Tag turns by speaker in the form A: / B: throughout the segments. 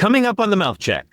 A: Coming up on the Milk Check.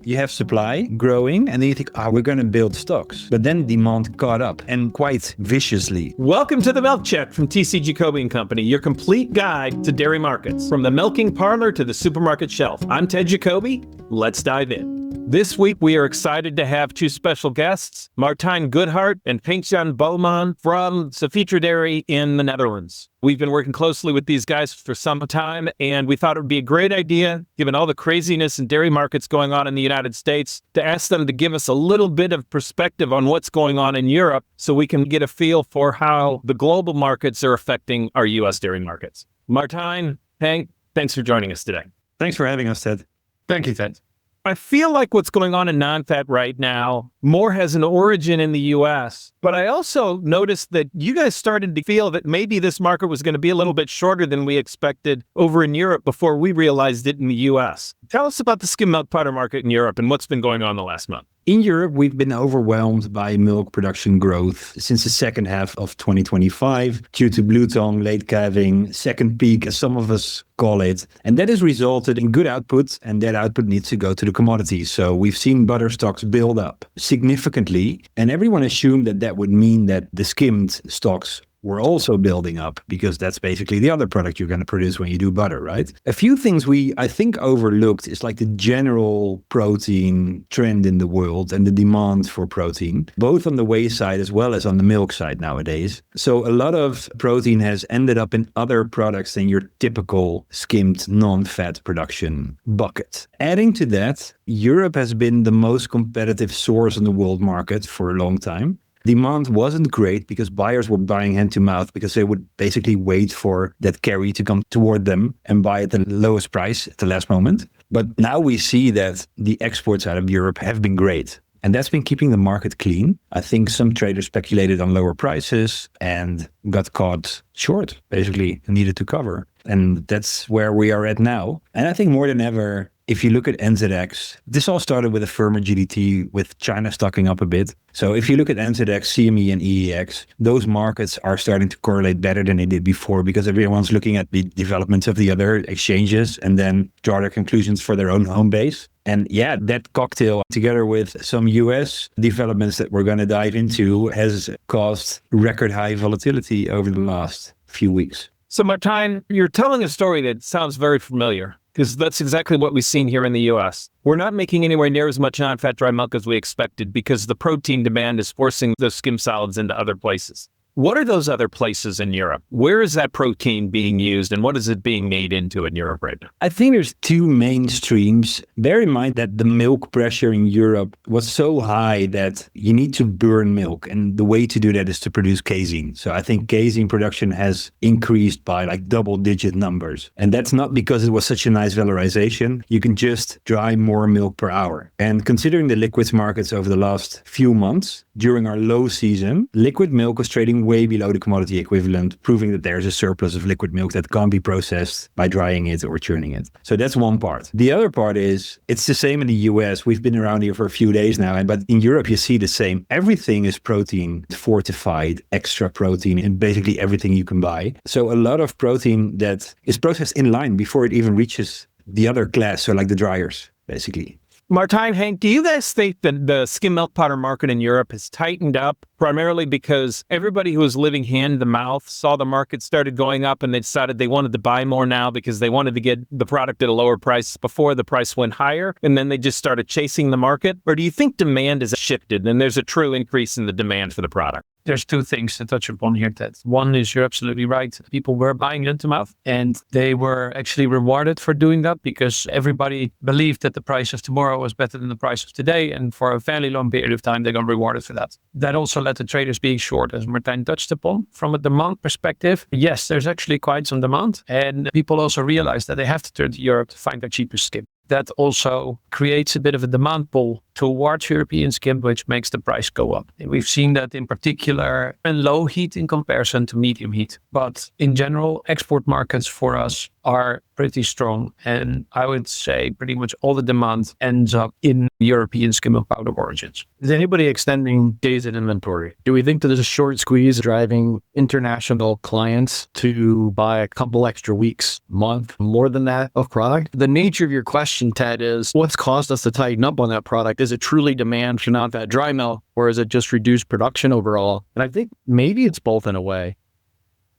B: You have supply growing, and then you think, we're going to build stocks. But then demand caught up, and quite viciously.
A: Welcome to the Milk Check from TC Jacoby & Company, your complete guide to dairy markets, from the milking parlor to the supermarket shelf. I'm Ted Jacoby. Let's dive in. This week, we are excited to have two special guests, Martijn Goedhart and Henk-Jan Boelman from Cefetra Dairy in the Netherlands. We've been working closely with these guys for some time, and we thought it would be a great idea, given all the craziness in dairy markets going on in the United States, to ask them to give us a little bit of perspective on what's going on in Europe so we can get a feel for how the global markets are affecting our U.S. dairy markets. Martijn, Henk, thanks for joining us today.
B: Thanks for having us, Ted.
C: Thank you, Ted.
A: I feel like what's going on in nonfat right now more has an origin in the U.S., but I also noticed that you guys started to feel that maybe this market was going to be a little bit shorter than we expected over in Europe before we realized it in the U.S. Tell us about the skim milk powder market in Europe and what's been going on the last month.
B: In Europe, we've been overwhelmed by milk production growth since the second half of 2025 due to blue tongue, late calving, second peak, as some of us call it. And that has resulted in good output, and that output needs to go to the commodities. So we've seen butter stocks build up significantly, and everyone assumed that that would mean that the skimmed stocks were also building up, because that's basically the other product you're going to produce when you do butter, right? A few things I think overlooked is like the general protein trend in the world and the demand for protein, both on the whey side as well as on the milk side nowadays. So a lot of protein has ended up in other products than your typical skimmed non-fat production bucket. Adding to that, Europe has been the most competitive source on the world market for a long time. Demand wasn't great because buyers were buying hand to mouth because they would basically wait for that carry to come toward them and buy at the lowest price at the last moment. But now we see that the exports out of Europe have been great. And that's been keeping the market clean. I think some traders speculated on lower prices and got caught short, basically, needed to cover. And that's where we are at now. And I think more than ever, if you look at NZX, this all started with a firmer GDT, with China stocking up a bit. So if you look at NZX, CME and EEX, those markets are starting to correlate better than they did before, because everyone's looking at the developments of the other exchanges and then draw their conclusions for their own home base. And yeah, that cocktail, together with some US developments that we're going to dive into, has caused record high volatility over the last few weeks.
A: So Martijn, you're telling a story that sounds very familiar, because that's exactly what we've seen here in the U.S. We're not making anywhere near as much non-fat dry milk as we expected because the protein demand is forcing those skim solids into other places. What are those other places in Europe? Where is that protein being used, and what is it being made into in Europe right now?
B: I think there's two main streams. Bear in mind that the milk pressure in Europe was so high that you need to burn milk, and the way to do that is to produce casein. So I think casein production has increased by like double-digit numbers. And that's not because it was such a nice valorization. You can just dry more milk per hour. And considering the liquids markets over the last few months, during our low season, liquid milk was trading way below the commodity equivalent, proving that there's a surplus of liquid milk that can't be processed by drying it or churning it. So that's one part. The other part is, it's the same in the US. We've been around here for a few days now, but in Europe you see the same. Everything is protein-fortified, extra protein in basically everything you can buy. So a lot of protein that is processed in line before it even reaches the other class, so like the dryers, basically.
A: Martijn, Henk, do you guys think that the skim milk powder market in Europe has tightened up primarily because everybody who was living hand to mouth saw the market started going up and they decided they wanted to buy more now because they wanted to get the product at a lower price before the price went higher, and then they just started chasing the market? Or do you think demand has shifted and there's a true increase in the demand for the product?
C: There's two things to touch upon here, Ted. One is, you're absolutely right. People were buying hand to mouth, and they were actually rewarded for doing that because everybody believed that the price of tomorrow was better than the price of today. And for a fairly long period of time, they got rewarded for that. That also led to traders being short, as Martijn touched upon. From a demand perspective, yes, there's actually quite some demand. And people also realize that they have to turn to Europe to find their cheapest skim. That also creates a bit of a demand pull towards European skim, which makes the price go up. And we've seen that in particular in low heat in comparison to medium heat. But in general, export markets for us are pretty strong. And I would say pretty much all the demand ends up in European skim milk powder origins.
D: Is anybody extending days in inventory? Do we think that there's a short squeeze driving international clients to buy a couple extra weeks, month, more than that of product? The nature of your question, Ted, is what's caused us to tighten up on that product? Is it truly demand for nonfat dry milk, or is it just reduced production overall? And I think maybe it's both in a way.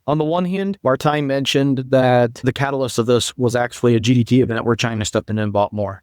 D: On the one hand, Martijn mentioned that the catalyst of this was actually a GDT event where China stepped in and bought more.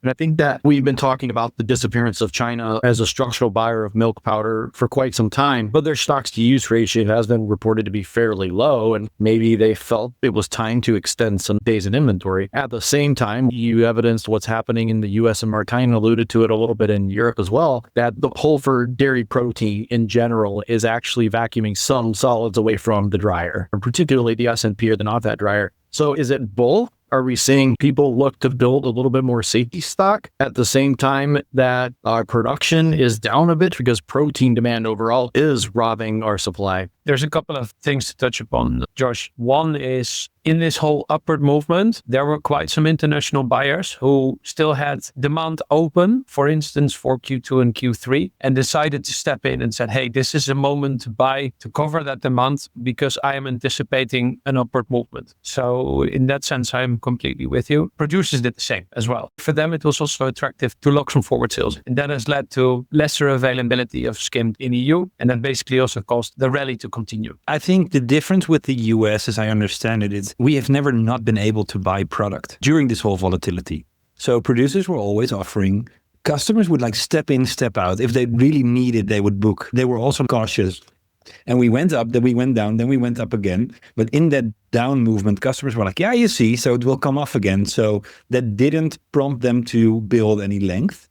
D: And I think that we've been talking about the disappearance of China as a structural buyer of milk powder for quite some time, but their stocks to use ratio has been reported to be fairly low, and maybe they felt it was time to extend some days in inventory. At the same time, you evidenced what's happening in the US, and Martijn alluded to it a little bit in Europe as well, that the pull for dairy protein in general is actually vacuuming some solids away from the dryer, and particularly the S&P or the nonfat dryer. So is it both? Are we seeing people look to build a little bit more safety stock at the same time that our production is down a bit because protein demand overall is robbing our supply?
C: There's a couple of things to touch upon, Josh. One is in this whole upward movement, there were quite some international buyers who still had demand open, for instance, for Q2 and Q3, and decided to step in and said, hey, this is a moment to buy to cover that demand because I am anticipating an upward movement. So in that sense, I'm completely with you. Producers did the same as well. For them, it was also attractive to lock some forward sales. And that has led to lesser availability of skim in EU. And that basically also caused the rally to continue.
B: I think the difference with the US, as I understand it, is we have never not been able to buy product during this whole volatility. So producers were always offering. Customers would like step in, step out. If they really needed, they would book. They were also cautious. And we went up, then we went down, then we went up again. But in that down movement, customers were like, yeah, you see, so it will come off again. So that didn't prompt them to build any length.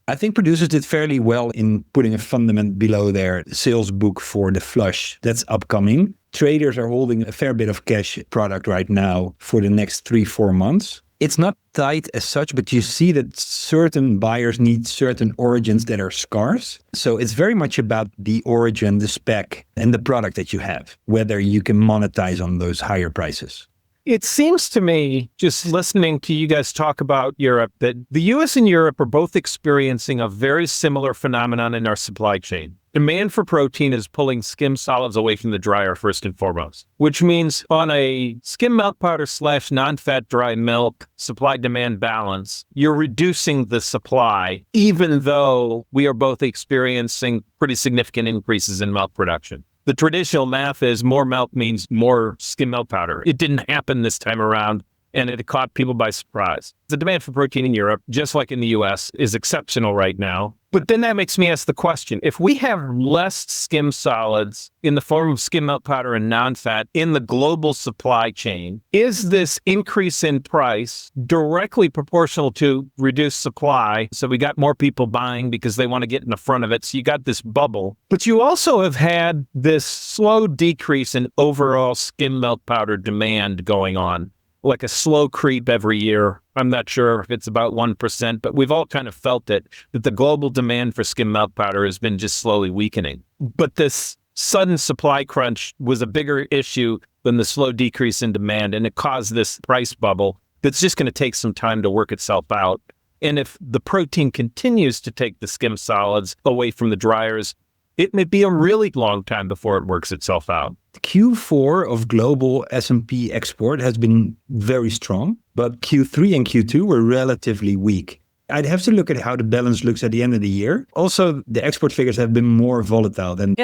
B: I think producers did fairly well in putting a fundament below their sales book for the flush that's upcoming. Traders are holding a fair bit of cash product right now for the next 3-4 months. It's not tight as such, but you see that certain buyers need certain origins that are scarce. So it's very much about the origin, the spec, and the product that you have, whether you can monetize on those higher prices.
A: It seems to me, just listening to you guys talk about Europe, that the US and Europe are both experiencing a very similar phenomenon in our supply chain. Demand for protein is pulling skim solids away from the dryer first and foremost, which means on a skim milk powder / non-fat dry milk supply-demand balance, you're reducing the supply, even though we are both experiencing pretty significant increases in milk production. The traditional math is more milk means more skim milk powder. It didn't happen this time around, and it caught people by surprise. The demand for protein in Europe, just like in the US, is exceptional right now. But then that makes me ask the question, if we have less skim solids in the form of skim milk powder and non-fat in the global supply chain, is this increase in price directly proportional to reduced supply? So we got more people buying because they want to get in the front of it. So you got this bubble. But you also have had this slow decrease in overall skim milk powder demand going on, like a slow creep every year. I'm not sure if it's about 1%, but we've all kind of felt it, that the global demand for skim milk powder has been just slowly weakening. But this sudden supply crunch was a bigger issue than the slow decrease in demand, and it caused this price bubble that's just going to take some time to work itself out. And if the protein continues to take the skim solids away from the dryers, it may be a really long time before it works itself out.
B: Q4 of global S&P export has been very strong, but Q3 and Q2 were relatively weak. I'd have to look at how the balance looks at the end of the year. Also, the export figures have been more volatile than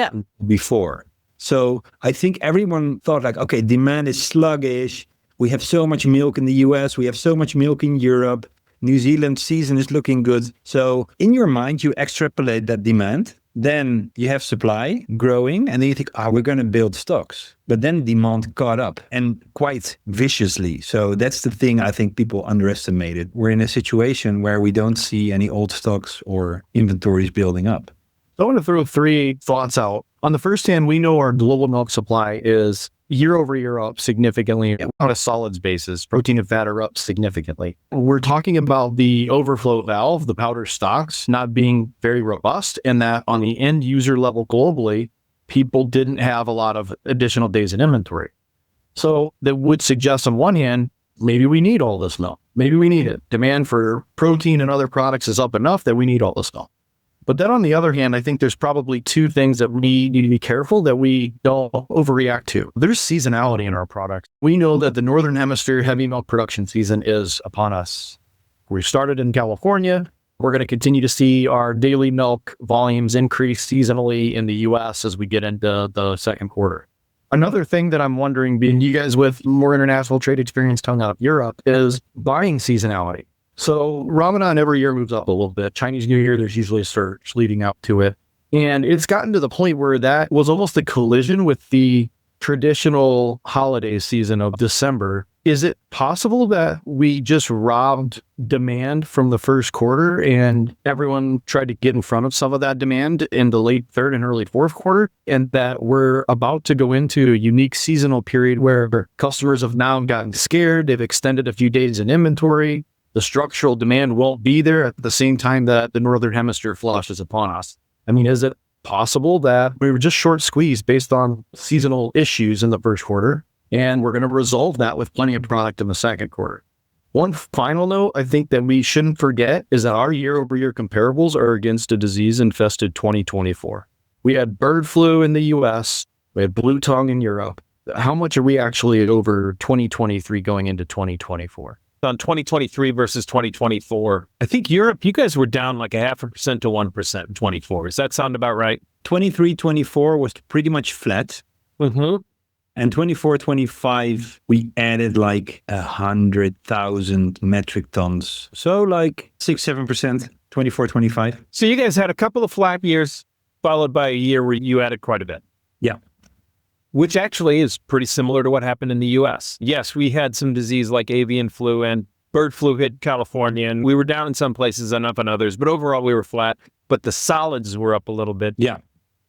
B: before. So I think everyone thought like, okay, demand is sluggish. We have so much milk in the US. We have so much milk in Europe. New Zealand season is looking good. So in your mind, you extrapolate that demand. Then you have supply growing, and then you think, we're going to build stocks. But then demand caught up, and quite viciously. So that's the thing I think people underestimated. We're in a situation where we don't see any old stocks or inventories building up.
D: I want to throw 3 thoughts out. On the first hand, we know our global milk supply is year over year up significantly on a solids basis. Protein and fat are up significantly. We're talking about the overflow valve, the powder stocks not being very robust, and that on the end user level globally, people didn't have a lot of additional days in inventory. So that would suggest on one hand, maybe we need all this milk. Maybe we need it. Demand for protein and other products is up enough that we need all this milk. But then on the other hand, I think there's probably two things that we need to be careful that we don't overreact to. There's seasonality in our products. We know that the Northern Hemisphere heavy milk production season is upon us. We started in California. We're going to continue to see our daily milk volumes increase seasonally in the US as we get into the second quarter. Another thing that I'm wondering, being you guys with more international trade experience coming out of Europe, is buying seasonality. So Ramadan every year moves up a little bit. Chinese New Year, there's usually a surge leading up to it. And it's gotten to the point where that was almost a collision with the traditional holiday season of December. Is it possible that we just robbed demand from the first quarter and everyone tried to get in front of some of that demand in the late third and early fourth quarter, and that we're about to go into a unique seasonal period where customers have now gotten scared, they've extended a few days in inventory, the structural demand won't be there at the same time that the Northern Hemisphere flush is upon us? I mean, is it possible that we were just short squeezed based on seasonal issues in the first quarter, and we're going to resolve that with plenty of product in the second quarter? One final note I think that we shouldn't forget is that our year-over-year comparables are against a disease-infested 2024. We had bird flu in the US, we had blue tongue in Europe. How much are we actually over 2023 going into 2024?
A: On 2023 versus 2024, I think Europe, you guys were down like 0.5% to 1% in 24. Does that sound about right?
B: 23, 24 was pretty much flat.
A: Mm-hmm.
B: And 24, 25, we added like 100,000 metric tons. So like 6-7%, 24, 25.
A: So you guys had a couple of flat years, followed by a year where you added quite a bit.
B: Yeah.
A: Which actually is pretty similar to what happened in the US. Yes, we had some disease like avian flu and bird flu hit California, and we were down in some places and up in others, but overall we were flat, but the solids were up a little bit.
B: Yeah.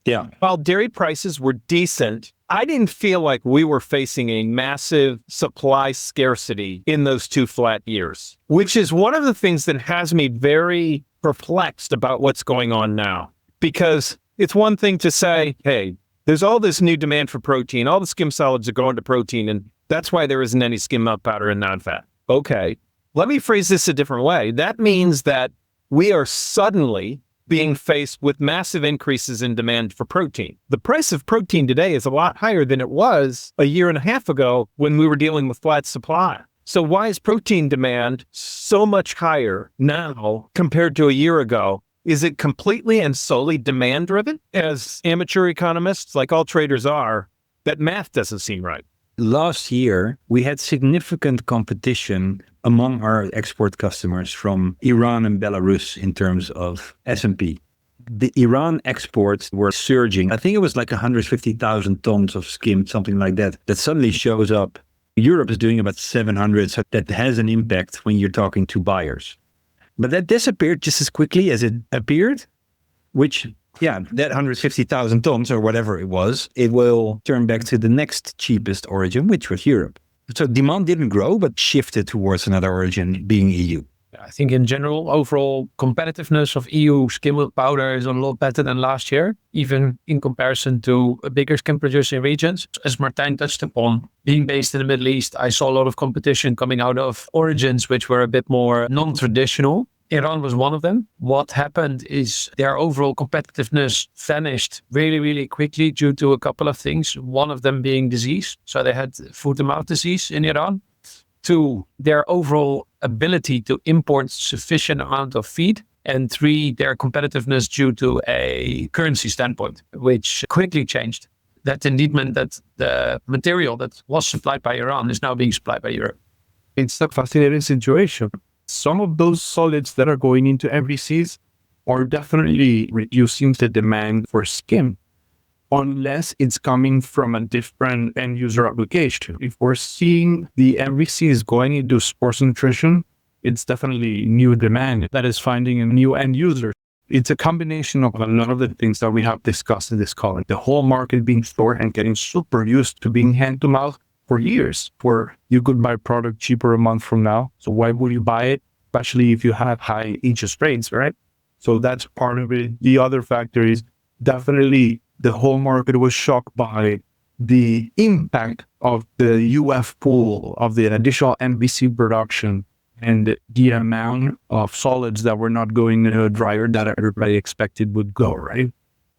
B: Yeah.
A: While dairy prices were decent, I didn't feel like we were facing a massive supply scarcity in those two flat years, which is one of the things that has me very perplexed about what's going on now. Because it's one thing to say, hey, there's all this new demand for protein. All the skim solids are going to protein, and that's why there isn't any skim milk powder and non-fat. Okay, let me phrase this a different way. That means that we are suddenly being faced with massive increases in demand for protein. The price of protein today is a lot higher than it was a year and a half ago when we were dealing with flat supply. So why is protein demand so much higher now compared to a year ago? Is it completely and solely demand driven? As amateur economists, like all traders are, that math doesn't seem right.
B: Last year, we had significant competition among our export customers from Iran and Belarus in terms of S&P. The Iran exports were surging. I think it was like 150,000 tons of skim, something like that, that suddenly shows up. Europe is doing about 700, so that has an impact when you're talking to buyers. But that disappeared just as quickly as it appeared, which, yeah, that 150,000 tons or whatever it was, it will turn back to the next cheapest origin, which was Europe. So demand didn't grow, but shifted towards another origin, being EU.
C: I think in general, overall competitiveness of EU skim milk powder is a lot better than last year, even in comparison to bigger skim producing regions. As Martijn touched upon, being based in the Middle East, I saw a lot of competition coming out of origins which were a bit more non-traditional. Iran was one of them. What happened is their overall competitiveness vanished really, really quickly due to a couple of things. One of them being disease. So they had foot and mouth disease in Iran. Two, their overall ability to import sufficient amount of feed. And three, their competitiveness due to a currency standpoint, which quickly changed. That indeed meant that the material that was supplied by Iran is now being supplied by Europe.
E: It's a fascinating situation. Some of those solids that are going into MPCs are definitely reducing the demand for skim, unless it's coming from a different end user application. If we're seeing the MVCs going into sports nutrition, it's definitely new demand that is finding a new end user. It's a combination of a lot of the things that we have discussed in this call. Like the whole market being stored and getting super used to being hand to mouth for years, where you could buy product cheaper a month from now. So why would you buy it? Especially if you have high interest rates, right? So that's part of it. The other factor is definitely the whole market was shocked by the impact of the UF pool, of the additional MPC production, and the amount of solids that were not going in a dryer that everybody expected would go, right?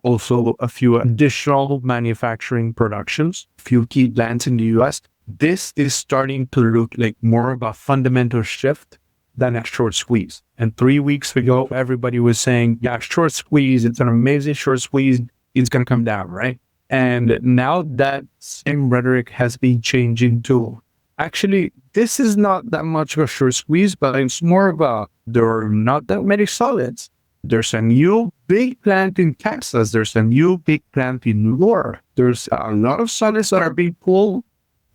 E: Also, a few additional manufacturing productions, a few key plants in the US. This is starting to look like more of a fundamental shift than a short squeeze. And 3 weeks ago, everybody was saying, yeah, short squeeze, it's an amazing short squeeze, it's going to come down, right? And now that same rhetoric has been changing to, actually, this is not that much of a short squeeze, but it's more of a, there are not that many solids. There's a new big plant in Texas. There's a new big plant in New York. There's a lot of solids that are being pulled,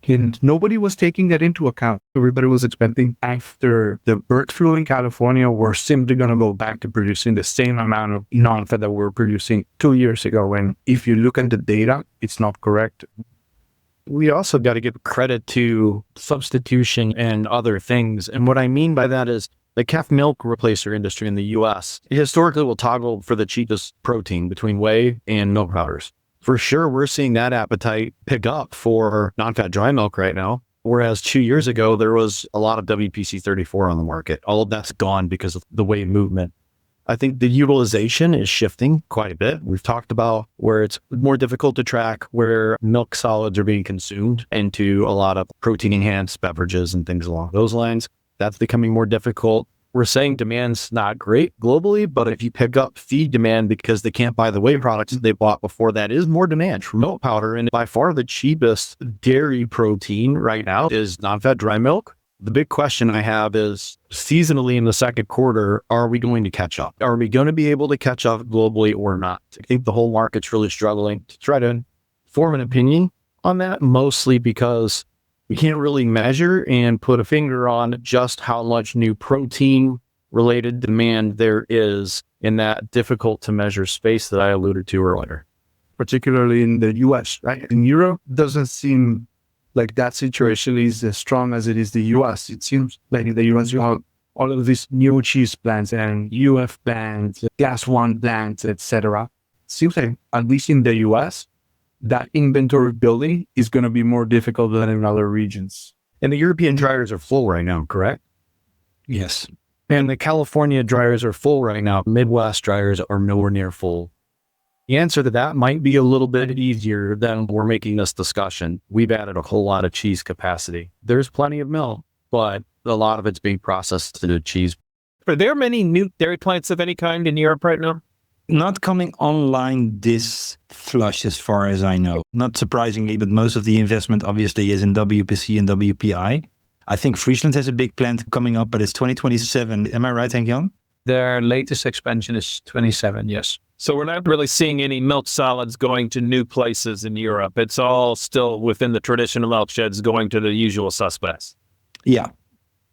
E: and nobody was taking that into account. Everybody was expecting after the bird flu in California, we're simply going to go back to producing the same amount of nonfat that we were producing 2 years ago. And if you look at the data, it's not correct.
D: We also got to give credit to substitution and other things. And what I mean by that is the calf milk replacer industry in the US historically will toggle for the cheapest protein between whey and milk powders. For sure, we're seeing that appetite pick up for non-fat dry milk right now. Whereas 2 years ago, there was a lot of WPC 34 on the market. All of that's gone because of the whey movement. I think the utilization is shifting quite a bit. We've talked about where it's more difficult to track where milk solids are being consumed into a lot of protein enhanced beverages and things along those lines. That's becoming more difficult. We're saying demand's not great globally, but if you pick up feed demand because they can't buy the whey products that they bought before, that is more demand for milk powder. And by far the cheapest dairy protein right now is non-fat dry milk. The big question I have is seasonally in the second quarter, are we going to catch up? Are we going to be able to catch up globally or not? I think the whole market's really struggling to try to form an opinion on that, mostly because we can't really measure and put a finger on just how much new protein related demand there is in that difficult to measure space that I alluded to earlier.
E: Particularly in the US, right? In Europe, doesn't seem like that situation is as strong as it is the US. It seems like in the US, you have all of these new cheese plants and UF plants, gas one plants, etc. Seems like at least in the US, that inventory building is going to be more difficult than in other regions.
D: And the European dryers are full right now, correct?
B: Yes.
D: And the California dryers are full right now. Midwest dryers are nowhere near full. The answer to that might be a little bit easier than we're making this discussion. We've added a whole lot of cheese capacity. There's plenty of milk, but a lot of it's being processed into cheese.
A: Are there many new dairy plants of any kind in Europe right now?
B: Not coming online this flush as far as I know. Not surprisingly, but most of the investment obviously is in WPC and WPI. I think Friesland has a big plant coming up, but it's 2027. Am I right, Henk-Jan?
C: Their latest expansion is 27, yes.
A: So we're not really seeing any milk solids going to new places in Europe. It's all still within the traditional milk sheds going to the usual suspects.
B: Yeah.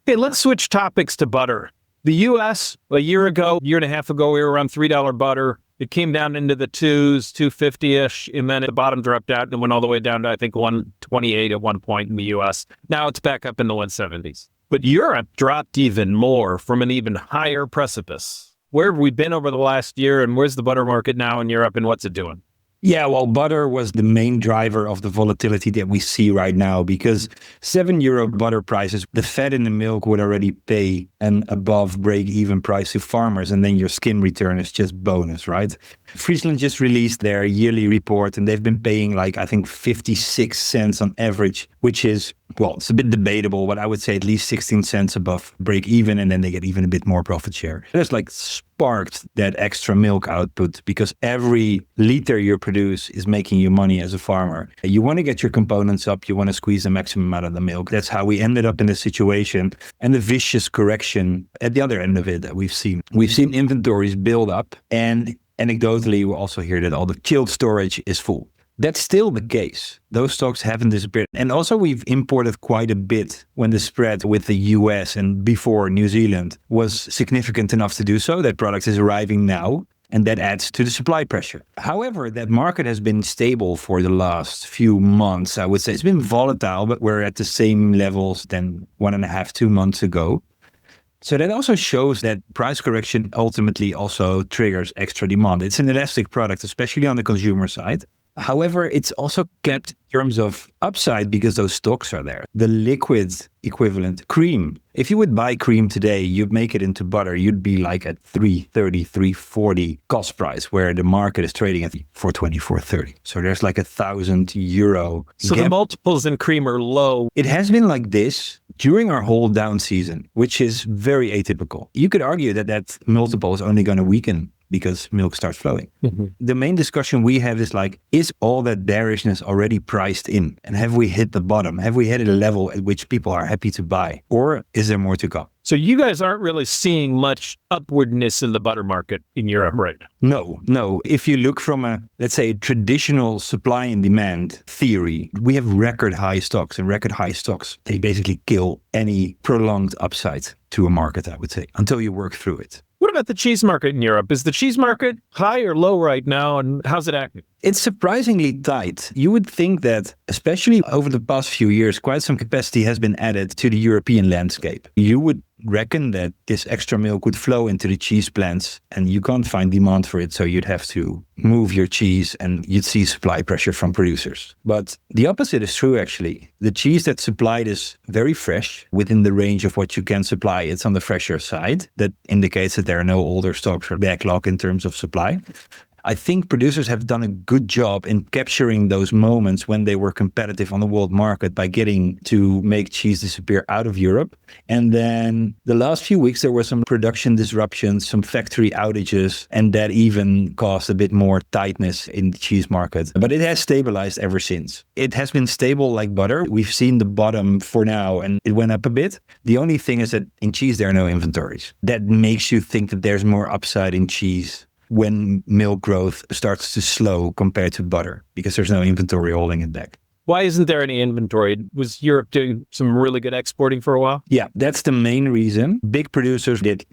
A: Okay, let's switch topics to butter. The U.S., a year and a half ago, we were around $3 butter. It came down into the twos, 250-ish, and then at the bottom dropped out and went all the way down to, I think, 128 at one point in the U.S. Now it's back up in the 170s. But Europe dropped even more from an even higher precipice. Where have we been over the last year, and where's the butter market now in Europe, and what's it doing?
B: Yeah, well, butter was the main driver of the volatility that we see right now because €7 butter prices, the fat in the milk would already pay an above break-even price to farmers, and then your skim return is just bonus, right? Friesland just released their yearly report, and they've been paying like, I think, 56 cents on average, which is, well, it's a bit debatable, but I would say at least 16 cents above break-even, and then they get even a bit more profit share. There's like sparked that extra milk output because every liter you produce is making you money as a farmer. You want to get your components up, you want to squeeze the maximum out of the milk. That's how we ended up in this situation and the vicious correction at the other end of it that we've seen. We've seen inventories build up, and anecdotally, we also hear that all the chilled storage is full. That's still the case. Those stocks haven't disappeared. And also we've imported quite a bit when the spread with the US and before New Zealand was significant enough to do so. That product is arriving now. and that adds to the supply pressure. However, that market has been stable for the last few months. I would say it's been volatile, but we're at the same levels than 1.5, 2 months ago. So that also shows that price correction ultimately also triggers extra demand. It's an elastic product, especially on the consumer side. However, it's also kept in terms of upside because those stocks are there. The liquid equivalent, cream. If you would buy cream today, you'd make it into butter, you'd be like at $3.30, $3.40 cost price, where the market is trading at $4.20, $4.30. So there's like €1,000
A: So
B: gap.
A: the multiples in cream are low.
B: It has been like this during our whole down season, which is very atypical. You could argue that that multiple is only going to weaken because milk starts flowing. The main discussion we have is like, is all that bearishness already priced in? And have we hit the bottom? Have we hit a level at which people are happy to buy? Or is there more to come?
A: So you guys aren't really seeing much upwardness in the butter market in Europe right now.
B: No. If you look from a, let's say, traditional supply and demand theory, we have record high stocks, and record high stocks, they basically kill any prolonged upside to a market, I would say, until you work through it.
A: What about the cheese market in Europe? Is the cheese market high or low right now, and how's it acting?
B: It's surprisingly tight. You would think that, especially over the past few years, quite some capacity has been added to the European landscape. You would reckon that this extra milk would flow into the cheese plants, and you can't find demand for it, so you'd have to move your cheese and you'd see supply pressure from producers. But the opposite is true, actually. The cheese that's supplied is very fresh, within the range of what you can supply. It's on the fresher side. That indicates that there are no older stocks or backlog in terms of supply. I think producers have done a good job in capturing those moments when they were competitive on the world market by getting to make cheese disappear out of Europe. And then the last few weeks, there were some production disruptions, some factory outages, and that even caused a bit more tightness in the cheese market. But it has stabilized ever since. It has been stable like butter. We've seen the bottom for now, and it went up a bit. The only thing is that in cheese, there are no inventories. That makes you think that there's more upside in cheese when milk growth starts to slow compared to butter, because there's no inventory holding it back.
A: Why isn't there any inventory? Was Europe doing some really good exporting for a while?
B: Yeah, that's the main reason. Big producers did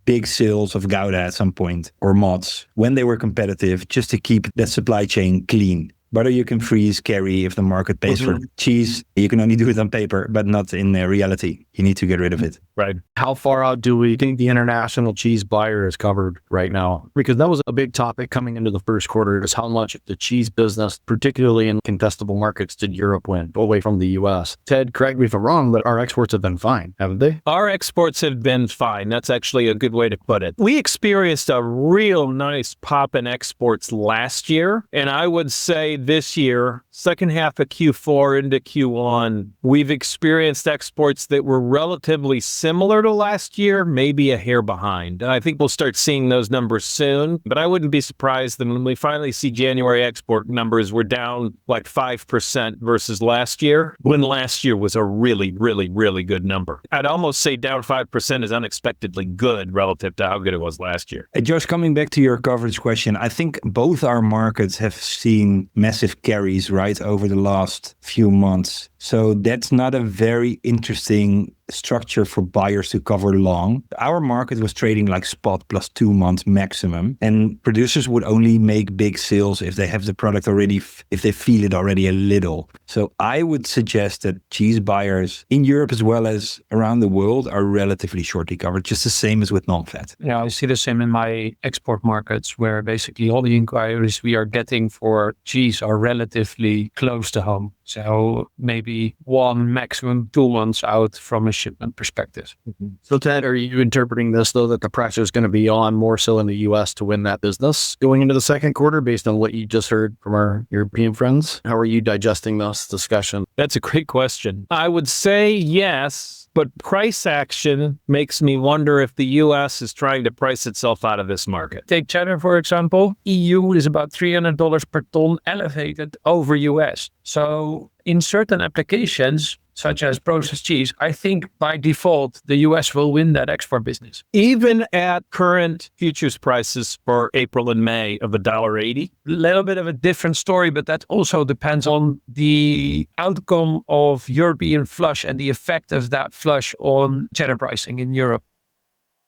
B: big sales of Gouda at some point, or mods, when they were competitive, just to keep that supply chain clean. Butter you can freeze, carry if the market pays for cheese. You can only do it on paper, but not in reality. You need to get rid of it.
A: Right.
D: How far out do we think the international cheese buyer is covered right now? Because that was a big topic coming into the first quarter, is how much of the cheese business, particularly in contestable markets, did Europe win away from the U.S.? Ted, correct me if I'm wrong, but our exports have been fine, haven't they?
A: Our exports have been fine. That's actually a good way to put it. We experienced a real nice pop in exports last year, and I would say this year, second half of Q4 into Q1, we've experienced exports that were relatively similar to last year, maybe a hair behind. I think we'll start seeing those numbers soon, but I wouldn't be surprised that when we finally see January export numbers, we're down like 5% versus last year, when last year was a really, really, really good number. I'd almost say down 5% is unexpectedly good relative to how good it was last year.
B: Josh, coming back to your coverage question, I think both our markets have seen massive carries right over the last few months. So that's not a very interesting structure for buyers to cover long. Our market was trading like spot plus 2 months maximum, and producers would only make big sales if they have the product already, if they feel it already a little. So I would suggest that cheese buyers in Europe as well as around the world are relatively shortly covered, just the same as with non-fat.
C: Yeah, I see the same in my export markets, where basically all the inquiries we are getting for cheese are relatively close to home. So maybe 1, maximum 2 months out from a shipment perspective.
D: So Ted, are you interpreting this though that the pressure is going to be on more so in the U.S. to win that business going into the second quarter based on what you just heard from our European friends? How are you digesting this discussion?
A: That's a great question. I would say yes, but price action makes me wonder if the U.S. is trying to price itself out of this market. Take cheddar, for example. EU is about $300 per ton elevated over U.S. So in certain applications, such as processed cheese, I think by default, the U.S. will win that export business. Even at current futures prices for April and May of $1.80, a little bit of a different story, but that also depends on the outcome of European flush and the effect of that flush on cheddar pricing in Europe.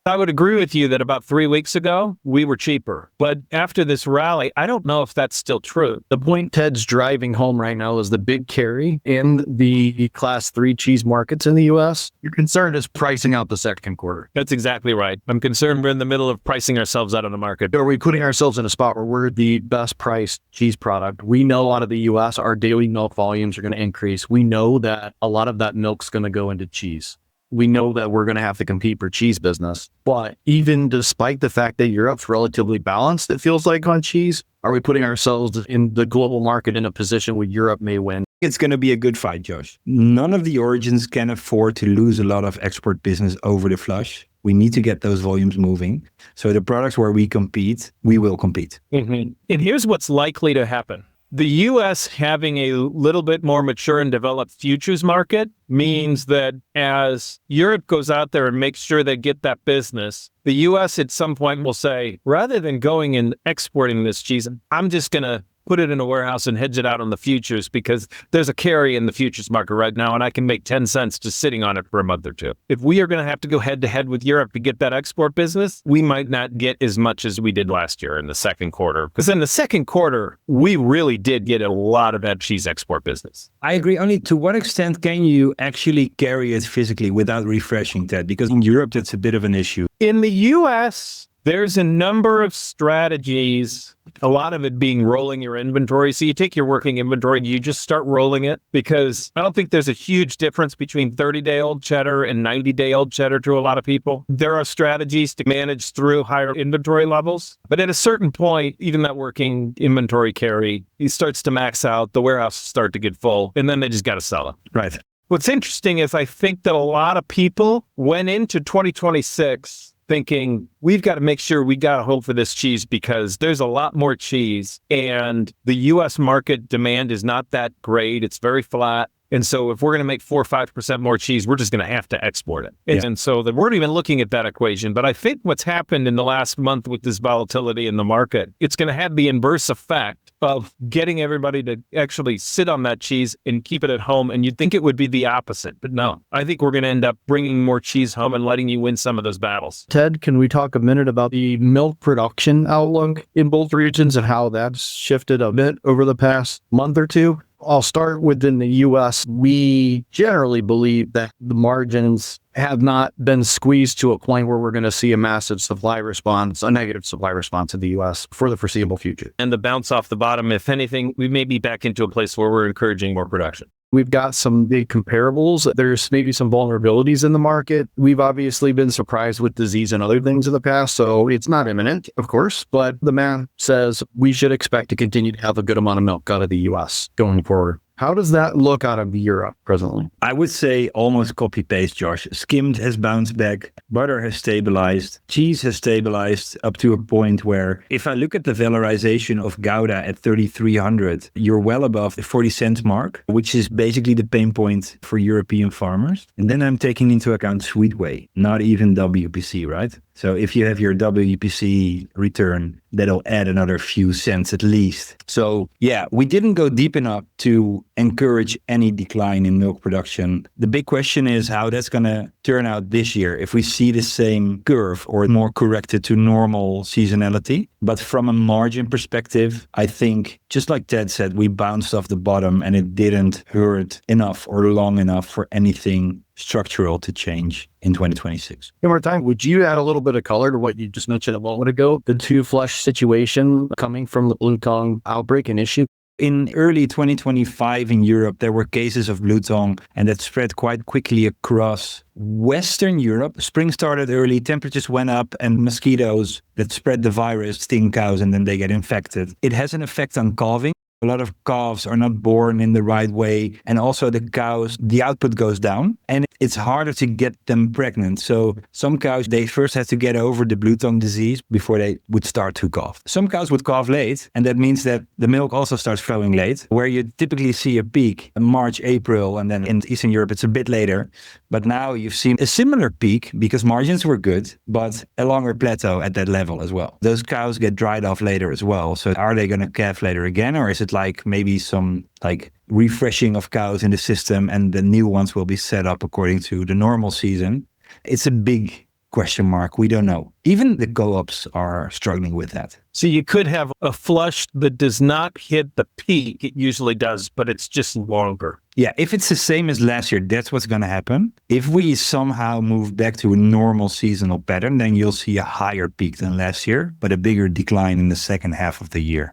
A: I would agree with you that about 3 weeks ago, we were cheaper. But after this rally, I don't know if that's still true.
D: The point Ted's driving home right now is the big carry in the class 3 cheese markets in the U.S. Your concern is pricing out the second quarter.
A: That's exactly right. I'm concerned we're in the middle of pricing ourselves out of the market.
D: Are we putting ourselves in a spot where we're the best priced cheese product? We know out of the U.S., our daily milk volumes are going to increase. We know that a lot of that milk's going to go into cheese. We know that we're going to have to compete for cheese business. But even despite the fact that Europe's relatively balanced, it feels like on cheese, are we putting ourselves in the global market in a position where Europe may win?
B: It's going to be a good fight, Josh. None of the origins can afford to lose a lot of export business over the flush. We need to get those volumes moving. So the products where we compete, we will compete.
A: Mm-hmm. And here's what's likely to happen. The U.S. having a little bit more mature and developed futures market means that as Europe goes out there and makes sure they get that business, the U.S. at some point will say, rather than going and exporting this cheese, I'm just going to put it in a warehouse and hedge it out on the futures because there's a carry in the futures market right now and I can make 10 cents just sitting on it for a month or two. If we are going to have to go head to head with Europe to get that export business, we might not get as much as we did last year in the second quarter. Because in the second quarter, we really did get a lot of that cheese export business.
B: I agree. Only to what extent can you actually carry it physically without refreshing that? Because in Europe, that's a bit of an issue.
A: In the U.S., there's a number of strategies, a lot of it being rolling your inventory. So you take your working inventory and you just start rolling it because I don't think there's a huge difference between 30-day-old cheddar and 90-day-old cheddar to a lot of people. There are strategies to manage through higher inventory levels. But at a certain point, even that working inventory carry, it starts to max out, the warehouses start to get full, and then they just got to sell it.
B: Right.
A: What's interesting is I think that a lot of people went into 2026 thinking we've got to make sure we got a hold for this cheese because there's a lot more cheese and the U.S. market demand is not that great. It's very flat. And so if we're going to make 4 or 5% more cheese, we're just going to have to export it.
B: Yeah.
A: And so we weren't even looking at that equation. But I think what's happened in the last month with this volatility in the market, it's going to have the inverse effect of getting everybody to actually sit on that cheese and keep it at home. And you'd think it would be the opposite. But no, I think we're going to end up bringing more cheese home and letting you win some of those battles.
D: Ted, can we talk a minute about the milk production outlook in both regions and how that's shifted a bit over the past month or two? I'll start within the U.S. We generally believe that the margins have not been squeezed to a point where we're going to see a massive supply response, a negative supply response in the U.S. for the foreseeable future.
A: And the bounce off the bottom, if anything, we may be back into a place where we're encouraging more production.
D: We've got some big comparables. There's maybe some vulnerabilities in the market. We've obviously been surprised with disease and other things in the past, so it's not imminent, of course, but the math says we should expect to continue to have a good amount of milk out of the U.S. going forward. How does that look out of Europe presently?
B: I would say almost copy-paste, Josh. Skimmed has bounced back. Butter has stabilized. Cheese has stabilized up to a point where if I look at the valorization of Gouda at 3,300, you're well above the 40 cent mark, which is basically the pain point for European farmers. And then I'm taking into account sweet whey, not even WPC, right? So if you have your WPC return, that'll add another few cents at least. So yeah, we didn't go deep enough to encourage any decline in milk production. The big question is how that's going to turn out this year. If we see the same curve or more corrected to normal seasonality. But from a margin perspective, I think just like Ted said, we bounced off the bottom and it didn't hurt enough or long enough for anything structural to change in 2026.
D: One more time, would you add a little bit of color to what you just mentioned a moment ago? The two flush situation coming from the blue tongue outbreak and issue?
B: In early 2025 in Europe, there were cases of blue tongue and that spread quite quickly across Western Europe. Spring started early, temperatures went up and mosquitoes that spread the virus sting cows and then they get infected. It has an effect on calving. A lot of calves are not born in the right way. And also the cows, the output goes down and it's harder to get them pregnant. So some cows, they first had to get over the blue tongue disease before they would start to calve. Some cows would calve late. And that means that the milk also starts flowing late, where you typically see a peak in March, April, and then in Eastern Europe, it's a bit later. But now you've seen a similar peak because margins were good, but a longer plateau at that level as well. Those cows get dried off later as well. So are they going to calve later again? Or is it like maybe some like refreshing of cows in the system and the new ones will be set up according to the normal season? It's a big Question mark. We don't know. Even the co-ops are struggling with that.
A: So you could have a flush that does not hit the peak. It usually does, but it's just longer.
B: Yeah, if it's the same as last year, that's what's going to happen. If we somehow move back to a normal seasonal pattern, then you'll see a higher peak than last year, but a bigger decline in the second half of the year.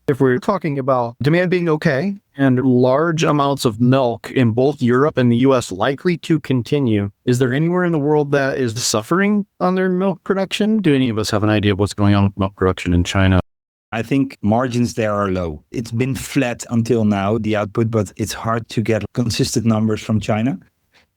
D: If we're talking about demand being okay and large amounts of milk in both Europe and the US likely to continue, is there anywhere in the world that is suffering on their milk production? Do any of us have an idea of what's going on with milk production in China?
B: I think margins there are low. It's been flat until now, the output, but it's hard to get consistent numbers from China.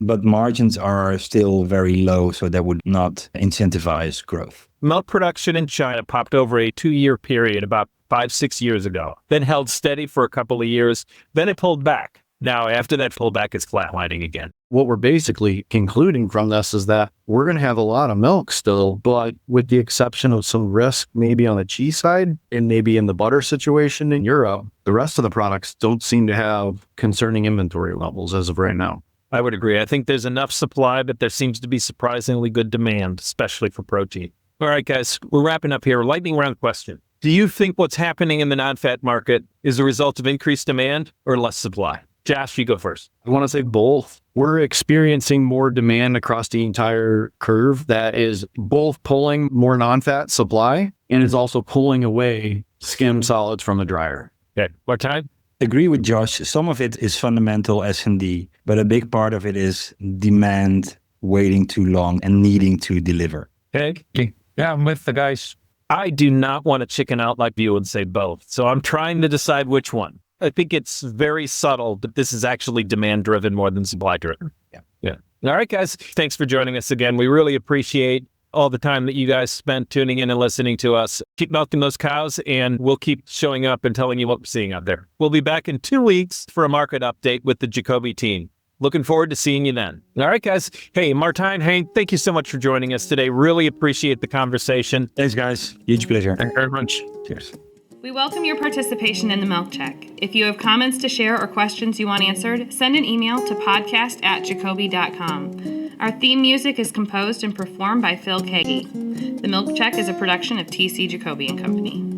B: But margins are still very low, so that would not incentivize growth.
A: Milk production in China popped over a 2-year period about 5-6 years ago, then held steady for a couple of years, then it pulled back. Now, after that pullback, it's flatlining again.
D: What we're basically concluding from this is that we're going to have a lot of milk still, but with the exception of some risk maybe on the cheese side and maybe in the butter situation in Europe, the rest of the products don't seem to have concerning inventory levels as of right now.
A: I would agree. I think there's enough supply, but there seems to be surprisingly good demand, especially for protein. All right, guys, we're wrapping up here. Lightning round question. Do you think what's happening in the non-fat market is a result of increased demand or less supply? Josh, you go first.
D: I want to say both. We're experiencing more demand across the entire curve that is both pulling more non-fat supply and is also pulling away skim solids from the dryer.
A: Okay, Martijn?
B: Agree with Josh. Some of it is fundamental S&D, but a big part of it is demand waiting too long and needing to deliver.
A: Okay.
C: Yeah, I'm with the guys.
A: I do not want to chicken out like you and say both. So I'm trying to decide which one. I think it's very subtle, but this is actually demand driven more than supply driven. Yeah. All right, guys. Thanks for joining us again. We really appreciate all the time that you guys spent tuning in and listening to us. Keep milking those cows, and we'll keep showing up and telling you what we're seeing out there. We'll be back in 2 weeks for a market update with the Jacoby team. Looking forward to seeing you then. All right, guys. Hey, Martijn, Hank, thank you so much for joining us today. Really appreciate the conversation.
B: Thanks, guys. Huge pleasure.
C: Thank you very much.
B: Cheers.
F: We welcome your participation in the Milk Check. If you have comments to share or questions you want answered, send an email to podcast@jacoby.com. Our theme music is composed and performed by Phil Kagi. The Milk Check is a production of TC Jacoby & Company.